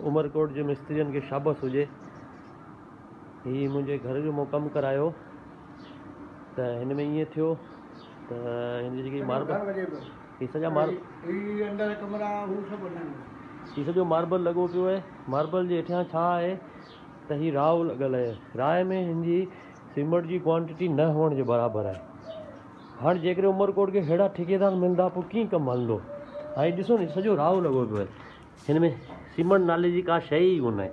उमरकोट जे मिस्त्रियन खे शाबाश हुजे। ही मुंहिंजे घर जो मूं कमु करायो त हिन में ईअं थियो त हिन जी जेकी मार्बल ही सॼा ही सॼो मार्बल लॻो पियो आहे। मार्बल जे हेठियां छा आहे त ही राव लॻल आहे। राय में हिन जी सीमेंट जी क्वांटिटी न हुअण जे बराबरि आहे। हाणे जेकॾहिं उमरकोट खे अहिड़ा ठेकेदार मिलंदा पोइ कीअं कमु हलंदो। हाणे ॾिसो न सॼो राव लॻो पियो आहे। हिन में सीमेंट नाले जी का शइ ई कोन आहे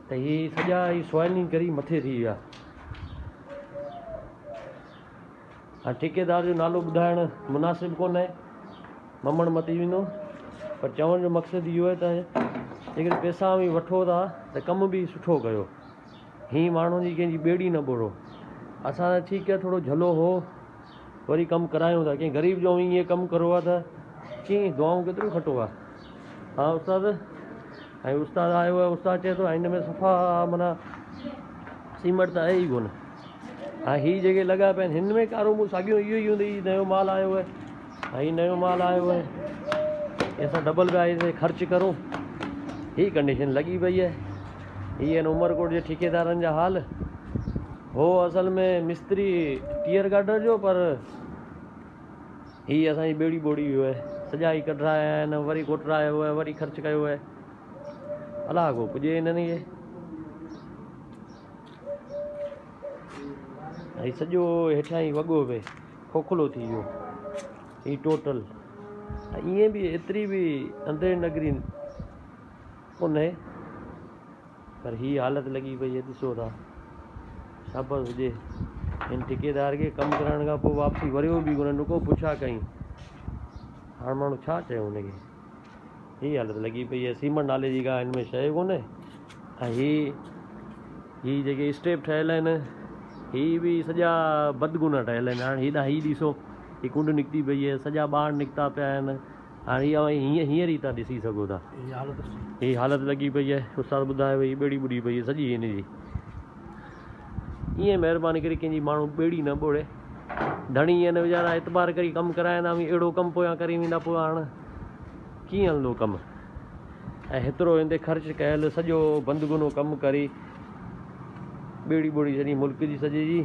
त हीअ सॼा ही सॉइलिंग करी मथे थी विया। हाणे ठेकेदार जो नालो ॿुधाइणु मुनासिबु कोन आहे, ममण मती वेंदो। पर चवण जो मक़सदु इहो आहे त जेकॾहिं पैसा बि वठो था त कमु बि सुठो कयो। हीअं माण्हुनि जी कंहिंजी ॿेड़ी न ॿोड़ो। असां त ठीकु आहे थोरो झलो हो वरी कमु करायूं था, कंहिं ग़रीब जो ईअं कमु करो आहे त कीअं दुआऊं केतिरो खटो आहे। हा उस्ताद, ऐं उस्ताद आयो आहे, उस्ताद चए थो हिन में सफ़ा माना सीमेंट त आहे ई कोन। हा हीअ जेके लॻा पिया आहिनि हिन में कारो मूं साॻियो इहो ई हूंदो, नयो माल आयो आहे। हा हीअ नयो माल आयो आहे, असां डबल पिया हिते ख़र्चु करूं। हीअ कंडीशन लॻी पई आहे। हीअ आहिनि उमरकोट जे ठेकेदारनि जा हाल। हो असल में मिस्त्री टीयर गार्डर जो, पर हीअ असांजी ॿेड़ी ॿोड़ी वियो आहे। सॼा ई कढराया आहिनि, वरी कोटरायो आहे, वरी ख़र्चु कयो आहे। अलाह को पुॼे हिननि खे। ऐं सॼो हेठियां ई वॻो पिए खोखलो थी वियो ही टोटल। ईअं बि एतिरी बि अंधेरी नगरी कोन्हे, पर हीअ हालति लॻी पई आहे। ॾिसो था, शाबाश हुजे हिन ठेकेदार खे। कमु करण खां पोइ वापसी वरियो बि कोन, नुको पुछा कई। हाणे माण्हू छा चयो हुनखे। हीअ हालति लॻी पई आहे। सीमेंट नाले जी का हिन में शइ कोन्हे। ऐं ही जेके स्टेप ठहियल आहिनि ही बि सॼा बदगुना ठहियल आहिनि। हाणे हीअ ॾिसो ही कुंड निकिती पई आहे, सॼा ॿार निकिता पिया आहिनि। हाणे हींअर ई था ॾिसी सघो था। ही हालति लॻी पई आहे। उस्ताद ॿुधाए वई ॿेड़ी ॿुड़ी पई आहे सॼी हिन जी। ईअं महिरबानी करे कंहिंजी माण्हू ॿेड़ी न ॿोड़े। धणी आहिनि वीचारा एतबार करी कमु कराईंदा, अहिड़ो कमु पोयां करी वेंदा, पोइ हाणे कीअं हलंदो कमु। ऐं हेतिरो हिन ते ख़र्चु कयल सॼो बंदगुनो कमु करी ॿेड़ी ॿोड़ी सॼी मुल्क जी सॼे जी